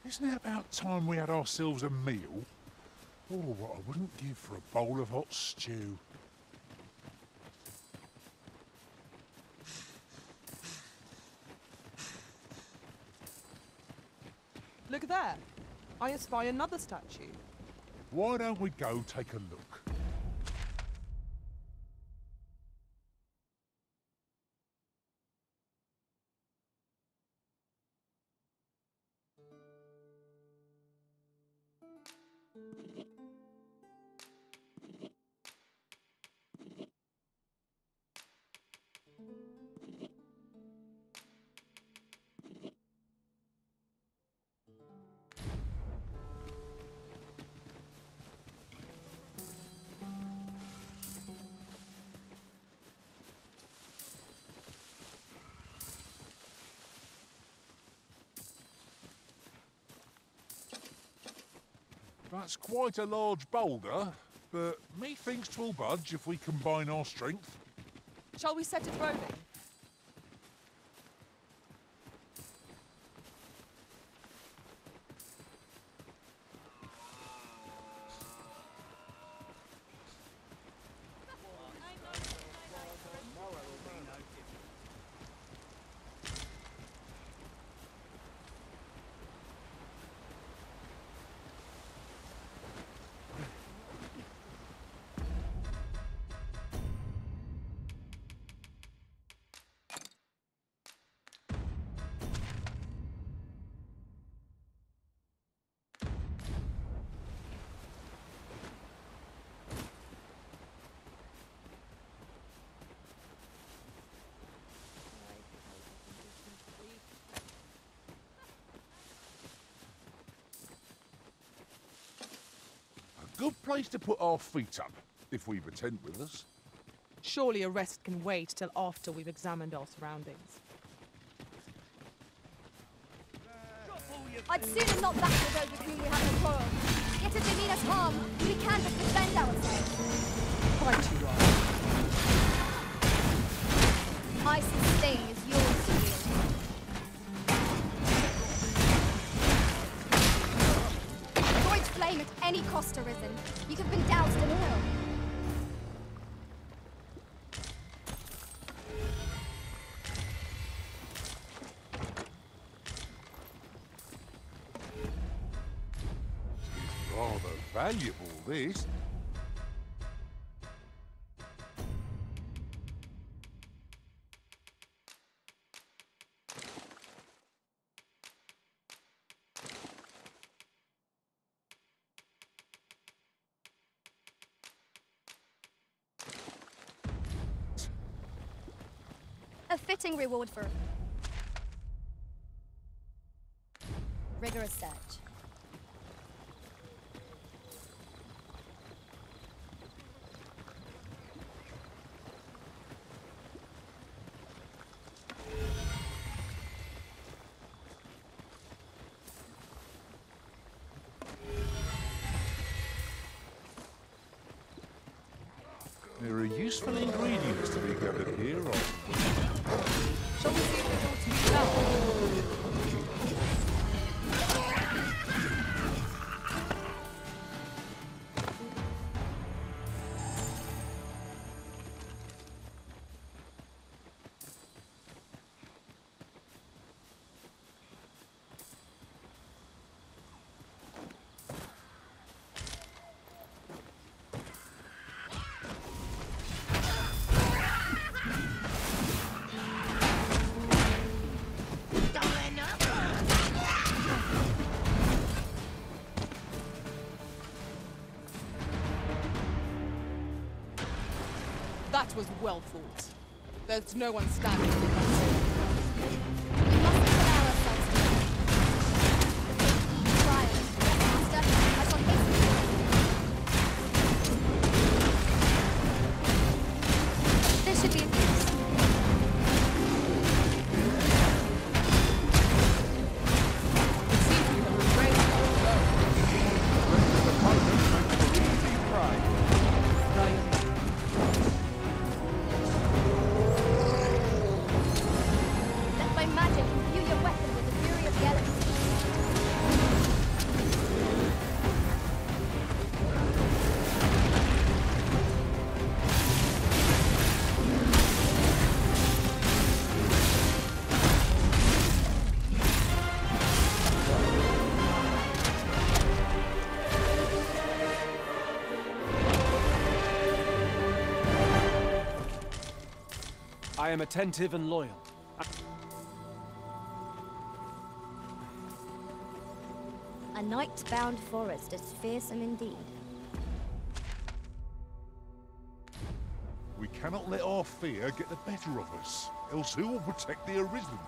Isn't it about time we had ourselves a meal? Oh, what I wouldn't give for a bowl of hot stew. Look there. I espy another statue. Why don't we go take a look? That's quite a large boulder, but methinks 'twill budge if we combine our strength. Shall we set it rolling? Good place to put our feet up, if we've a tent with us. Surely a rest can wait till after we've examined our surroundings. I'd sooner not battle those with whom we have no quarrel. Yet if they mean us harm, we can but defend ourselves. Quite you are. Ice's sting is yours to wield. Avoid flame at any cost arisen. You have been doused in oil. Rather valuable, this. A fitting reward for rigorous search. There are useful ingredients to be gathered here. Shall we see if there's all to be found? That was well fought. There's no one standing in front of us. We must allow ourselves to triumph. Master, I shall hasten to this should be a use. It seems we have refrained from our Let my I am attentive and loyal. A night-bound forest is fearsome indeed. We cannot let our fear get the better of us, else who will protect the Arisen?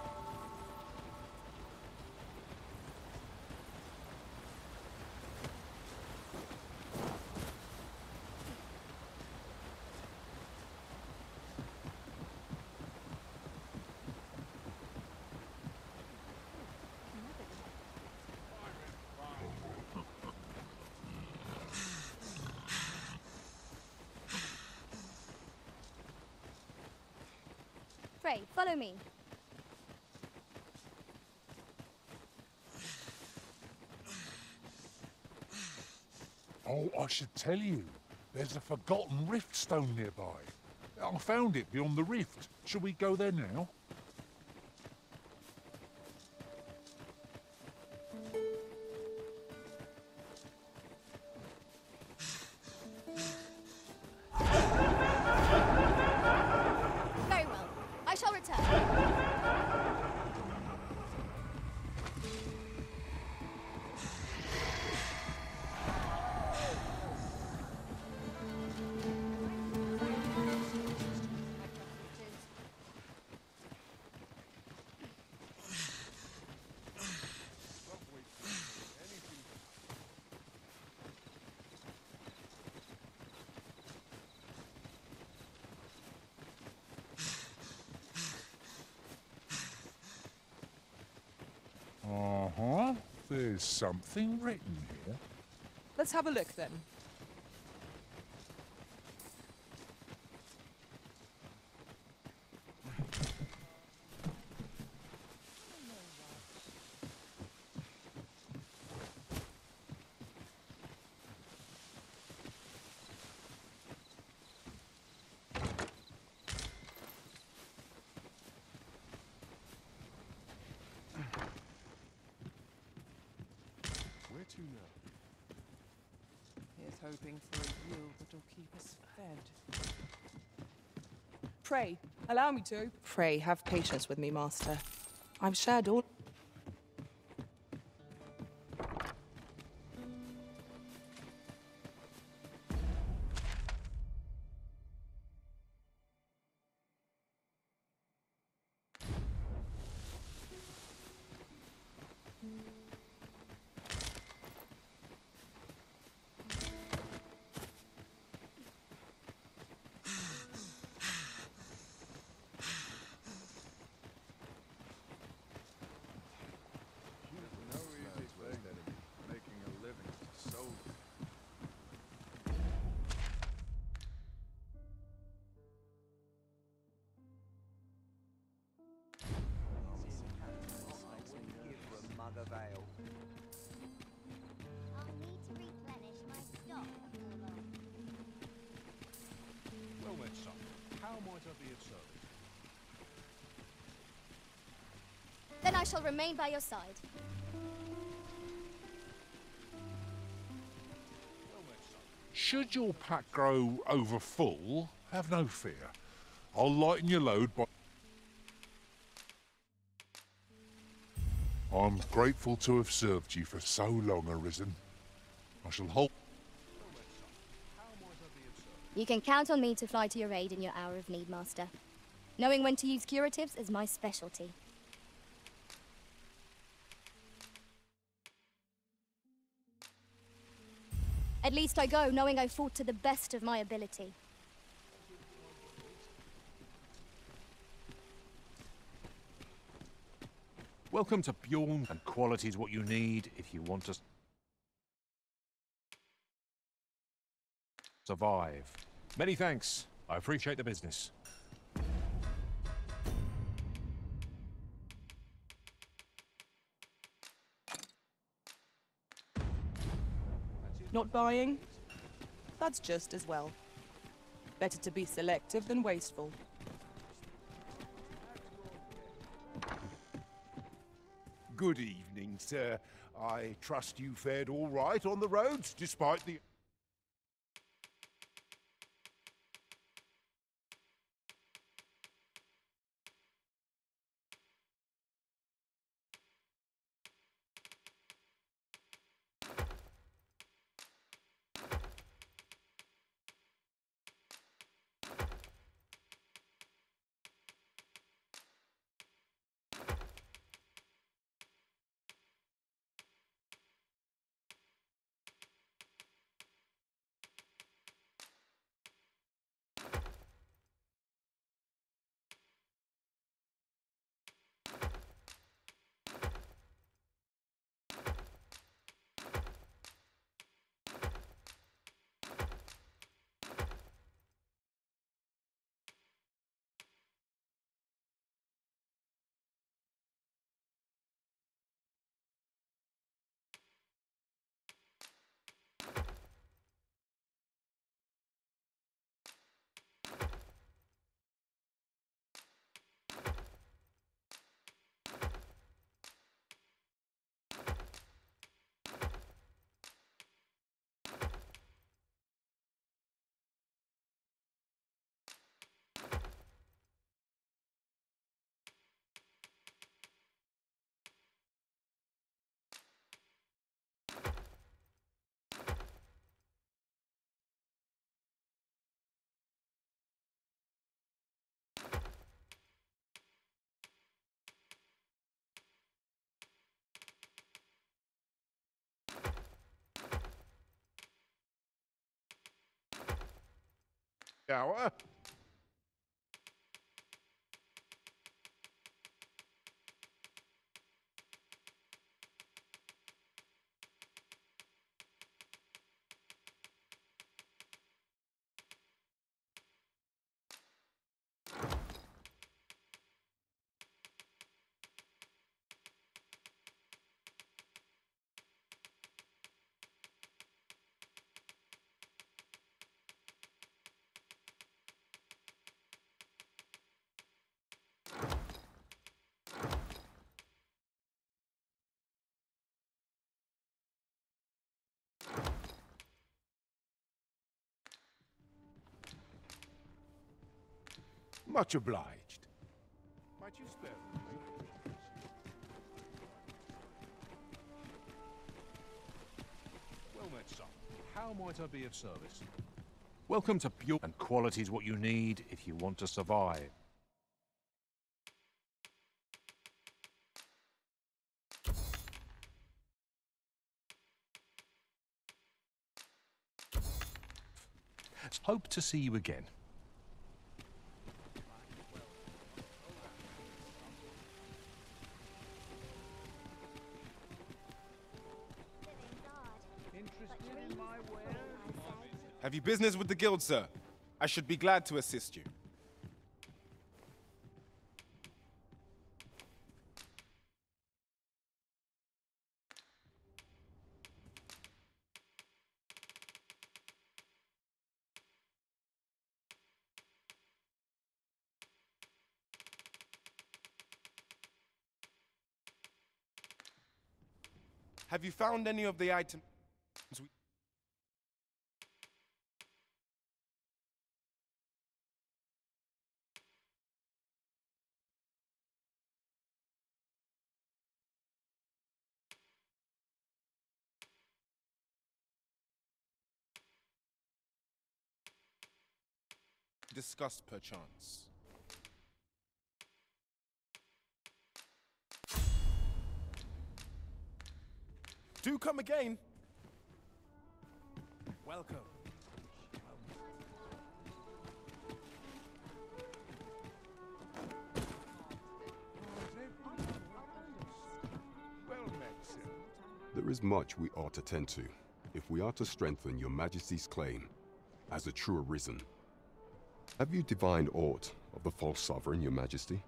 Pray, follow me. Oh, I should tell you. There's a forgotten rift stone nearby. I found it beyond the rift. Shall we go there now? Very well. I shall return. Uh-huh. There's something written here. Let's have a look then. Where to now? Here's hoping for a yield that'll keep us fed. Pray, allow me to. Pray, have patience with me, Master. I've shared all... of ale. I'll need to replenish my stock of silver. Well then, son, how might I be of service? Then I shall remain by your side. Well then, son. Should your pack grow over full, have no fear. I'll lighten your load by... I'm grateful to have served you for so long, Arisen. I shall hold... Well then, son, how might I be of service? You can count on me to fly to your aid in your hour of need, Master. Knowing when to use curatives is my specialty. At least I go knowing I fought to the best of my ability. Welcome to Bjorn, and quality's what you need if you want to survive. Many thanks. I appreciate the business. Not buying? That's just as well. Better to be selective than wasteful. Good evening, sir. I trust you fared all right on the roads, despite the... hour. Much obliged. Might you spare me? Well met, son. How might I be of service? Welcome to Bjorn, and quality is what you need if you want to survive. Hope to see you again. Have you business with the guild, sir? I should be glad to assist you. Have you found any of the items we... discussed perchance? Do come again. Welcome. Well met, sir. There is much we ought to tend to, if we are to strengthen your Majesty's claim as a true arisen. Have you divined aught of the false sovereign, your Majesty?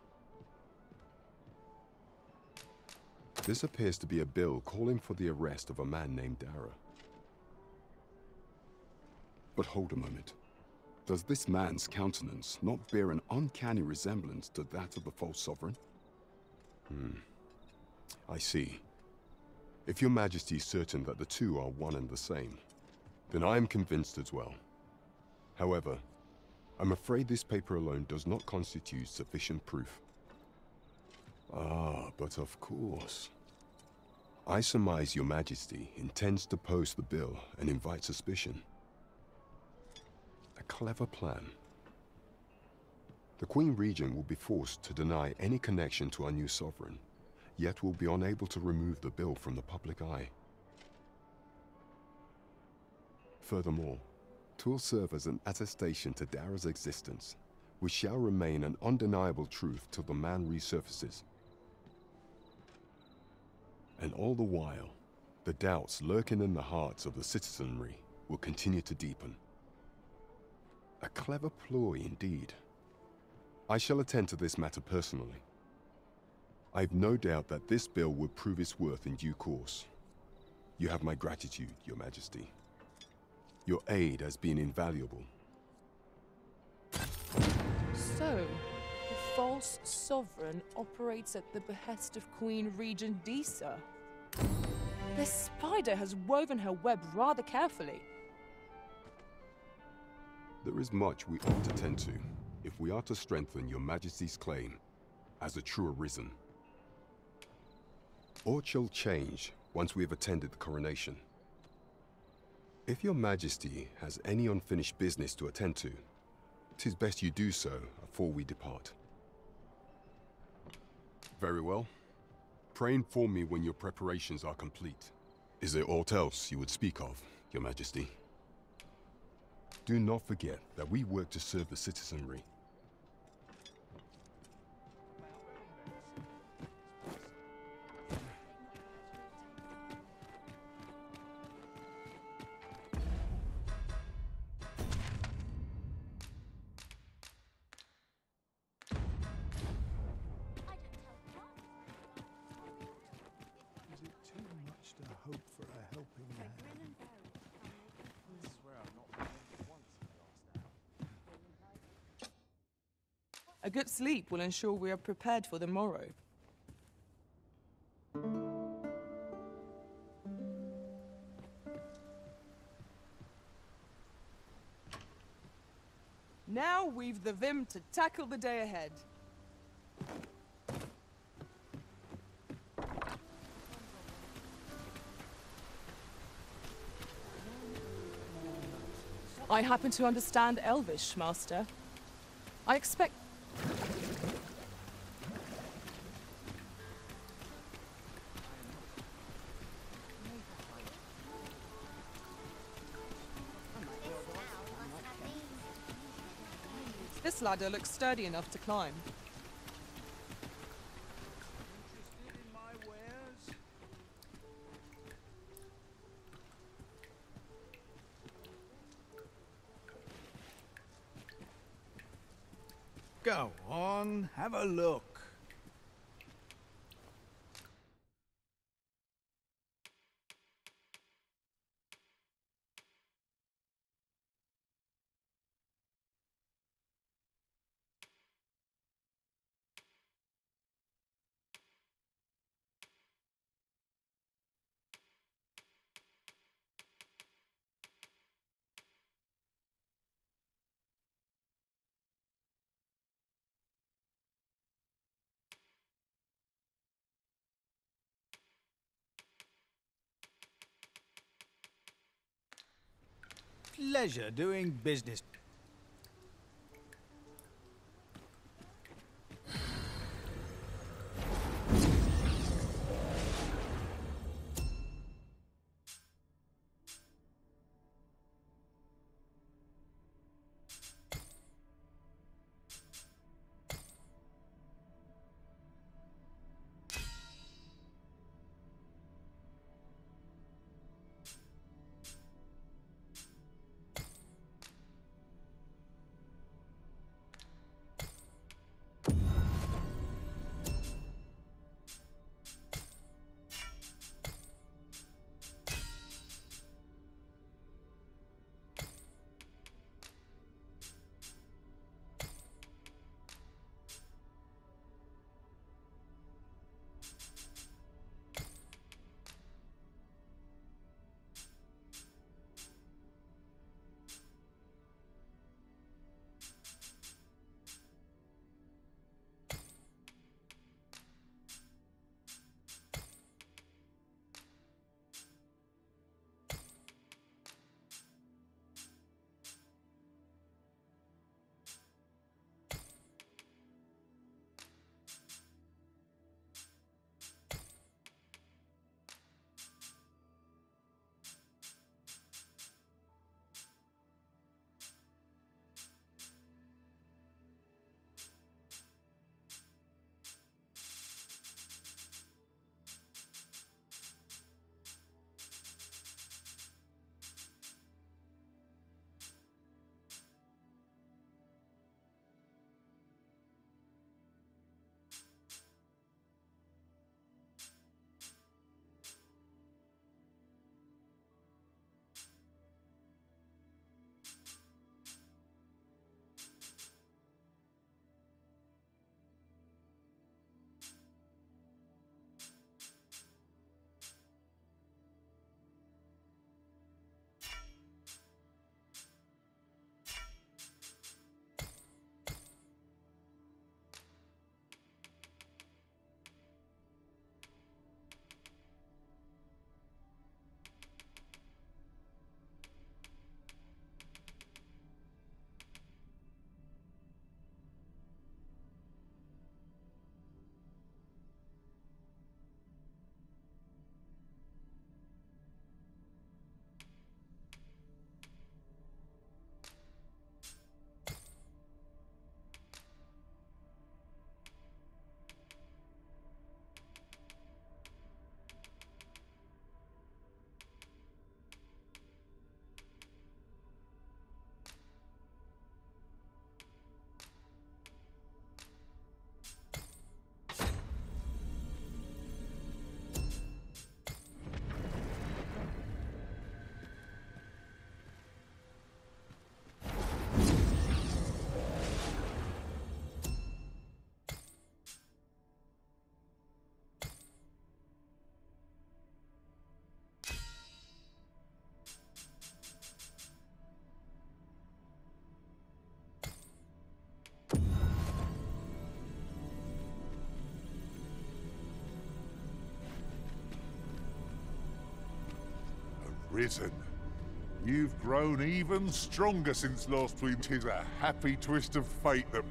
This appears to be a bill calling for the arrest of a man named Dara. But hold a moment. Does this man's countenance not bear an uncanny resemblance to that of the false sovereign? I see. If your Majesty is certain that the two are one and the same, then I am convinced as well. However, I'm afraid this paper alone does not constitute sufficient proof. Ah, but of course. I surmise your Majesty intends to post the bill and invite suspicion. A clever plan. The Queen Regent will be forced to deny any connection to our new sovereign, yet will be unable to remove the bill from the public eye. Furthermore, 'twill serve as an attestation to Dara's existence, which shall remain an undeniable truth till the man resurfaces. And all the while, the doubts lurking in the hearts of the citizenry will continue to deepen. A clever ploy indeed. I shall attend to this matter personally. I've no doubt that this bill will prove its worth in due course. You have my gratitude, your Majesty. Your aid has been invaluable. So, the false sovereign operates at the behest of Queen Regent Disa. The spider has woven her web rather carefully. There is much we ought to tend to, if we are to strengthen your Majesty's claim as a true arisen. Aught shall change once we have attended the coronation. If your Majesty has any unfinished business to attend to, 'tis best you do so before we depart. Very well. Pray inform me when your preparations are complete. Is there aught else you would speak of, your Majesty? Do not forget that we work to serve the citizenry. Is it too much to hope for a helping hand? A good sleep will ensure we are prepared for the morrow. Now we've the vim to tackle the day ahead. I happen to understand Elvish, Master. I expect... This ladder looks sturdy enough to climb. Go on, have a look. Pleasure doing business. Arisen. You've grown even stronger since last week. 'Tis a happy twist of fate that...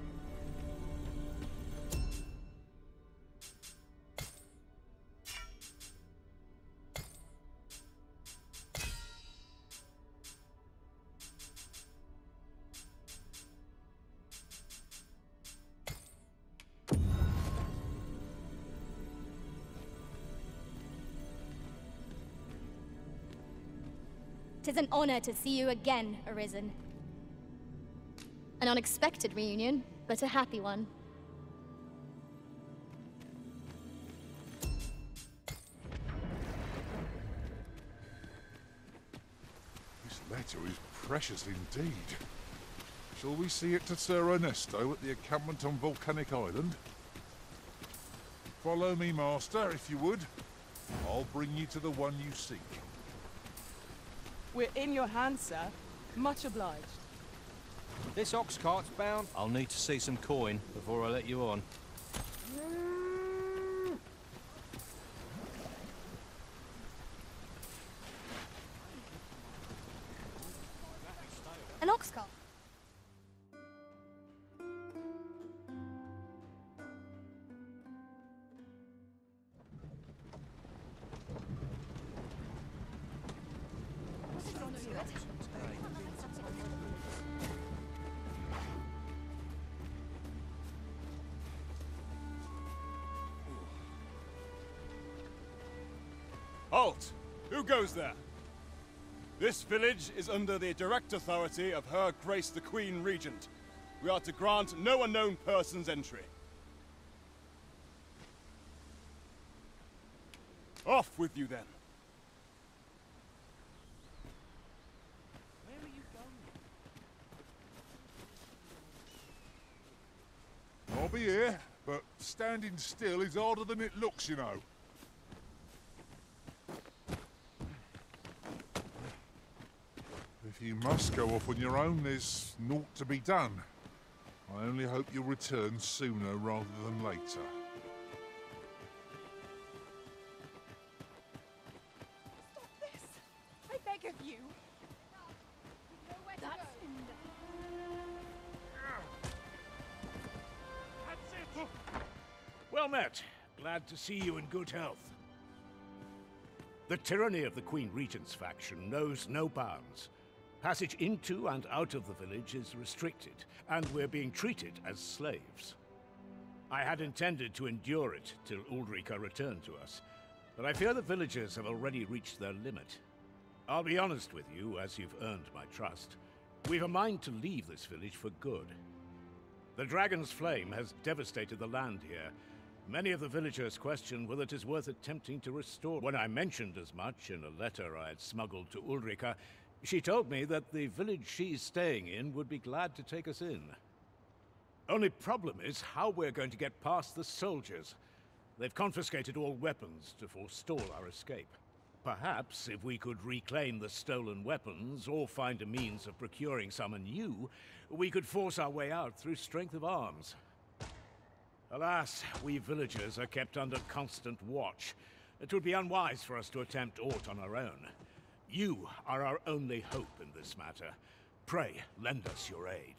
Tis an honor to see you again, Arisen. An unexpected reunion, but a happy one. This letter is precious indeed. Shall we see it to Sir Ernesto at the encampment on Volcanic Island? Follow me, Master, if you would. I'll bring you to the one you seek. We're in your hands, sir. Much obliged. This ox cart's bound. I'll need to see some coin before I let you on. An ox cart. Halt! Who goes there? This village is under the direct authority of Her Grace the Queen Regent. We are to grant no unknown persons entry. Off with you then. Where are you going? I'll be here, but standing still is harder than it looks, you know. If you must go off on your own, there's naught to be done. I only hope you'll return sooner rather than later. Stop this! I beg of you! Well met. Glad to see you in good health. The tyranny of the Queen Regent's faction knows no bounds. Passage into and out of the village is restricted, and we're being treated as slaves. I had intended to endure it till Ulrika returned to us, but I fear the villagers have already reached their limit. I'll be honest with you, as you've earned my trust. We've a mind to leave this village for good. The Dragon's Flame has devastated the land here. Many of the villagers question whether it is worth attempting to restore. When I mentioned as much in a letter I had smuggled to Ulrika, she told me that the village she's staying in would be glad to take us in. Only problem is how we're going to get past the soldiers. They've confiscated all weapons to forestall our escape. Perhaps if we could reclaim the stolen weapons, or find a means of procuring some anew, we could force our way out through strength of arms. Alas, we villagers are kept under constant watch. It would be unwise for us to attempt aught on our own. You are our only hope in this matter. Pray, lend us your aid.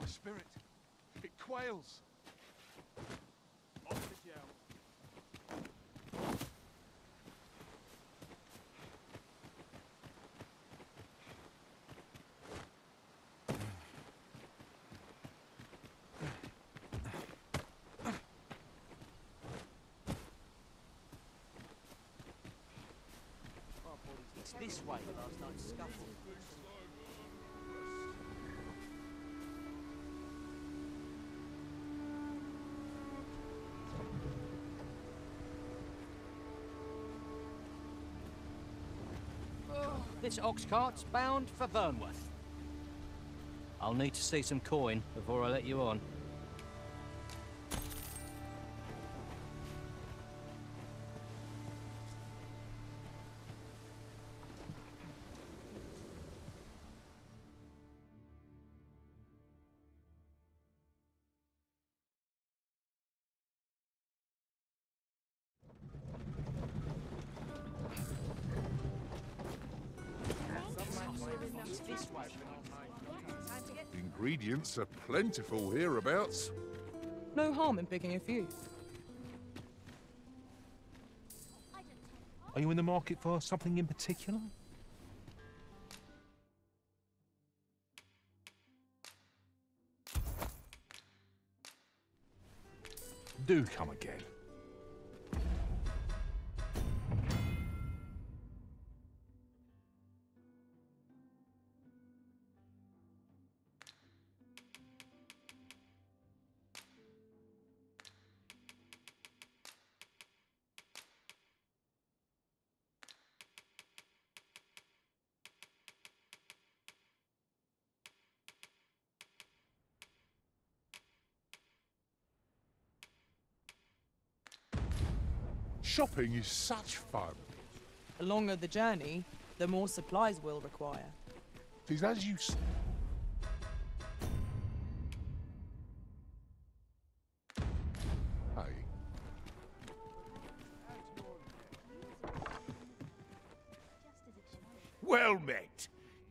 Spirit, it quails. Off with you. It's this way last night's scuffle. This ox cart's bound for Vernworth. I'll need to see some coin before I let you on. Ingredients are plentiful hereabouts. No harm in picking a few. Are you in the market for something in particular? Do come again. Shopping is such fun. The longer the journey, the more supplies we'll require. Tis as you s- Hey. Well met.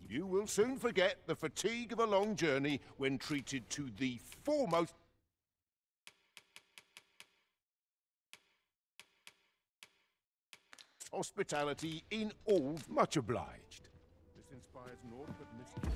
You will soon forget the fatigue of a long journey when treated to the foremost hospitality in all. Much obliged. This inspires naught but mischief.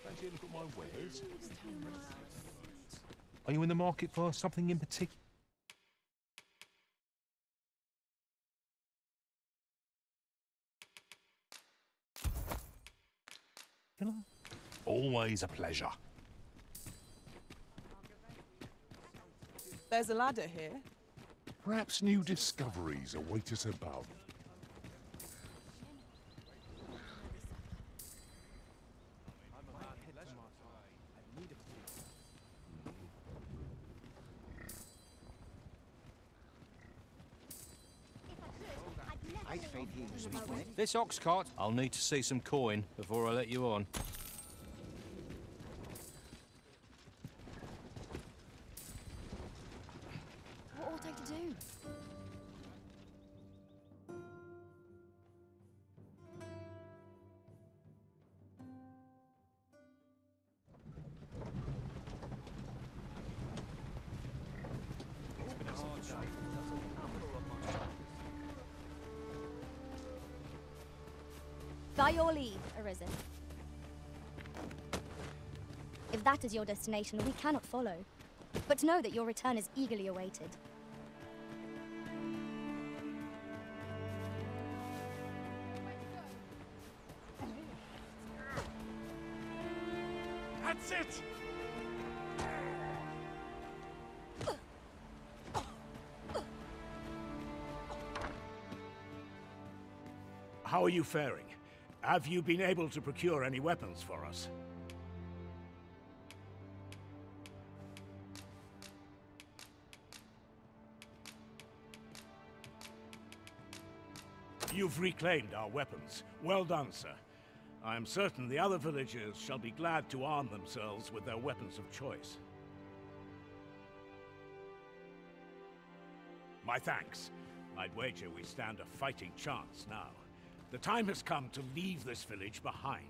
Fancy a look at my wares? Are you in the market for something in particular? Always a pleasure. There's a ladder here. Perhaps new discoveries await us above. This ox cart. I'll need to see some coin before I let you on. What ought I to do? By your leave, Arisen. If that is your destination, we cannot follow. But know that your return is eagerly awaited. That's it! How are you faring? Have you been able to procure any weapons for us? You've reclaimed our weapons. Well done, sir. I am certain the other villagers shall be glad to arm themselves with their weapons of choice. My thanks. I'd wager we stand a fighting chance now. The time has come to leave this village behind.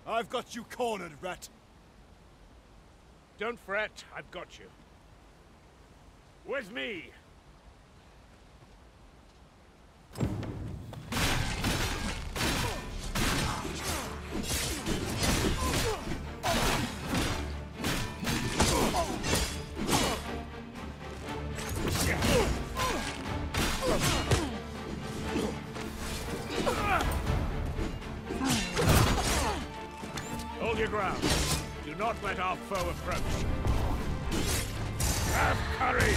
I've got you cornered, rat. Don't fret, I've got you. With me! Hold your ground. Do not let our foe approach. Have courage!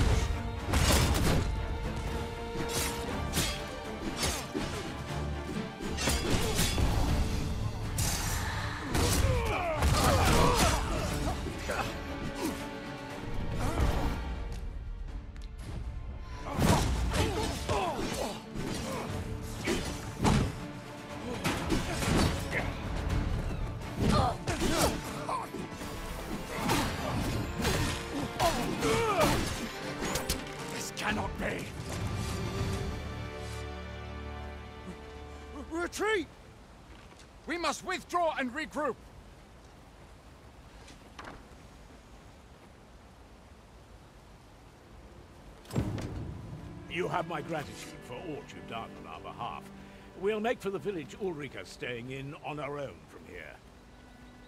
Cannot be! Retreat! We must withdraw and regroup! You have my gratitude for all you've done on our behalf. We'll make for the village Ulrika's staying in on our own from here.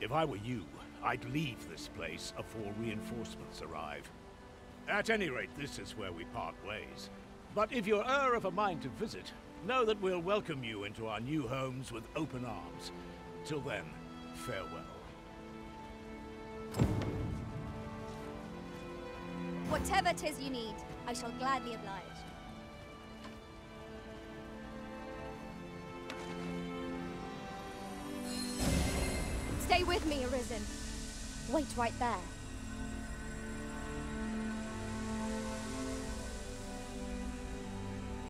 If I were you, I'd leave this place afore reinforcements arrive. At any rate, this is where we part ways. But if you're of a mind to visit, know that we'll welcome you into our new homes with open arms. Till then, farewell. Whatever 'tis you need, I shall gladly oblige. Stay with me, Arisen. Wait right there.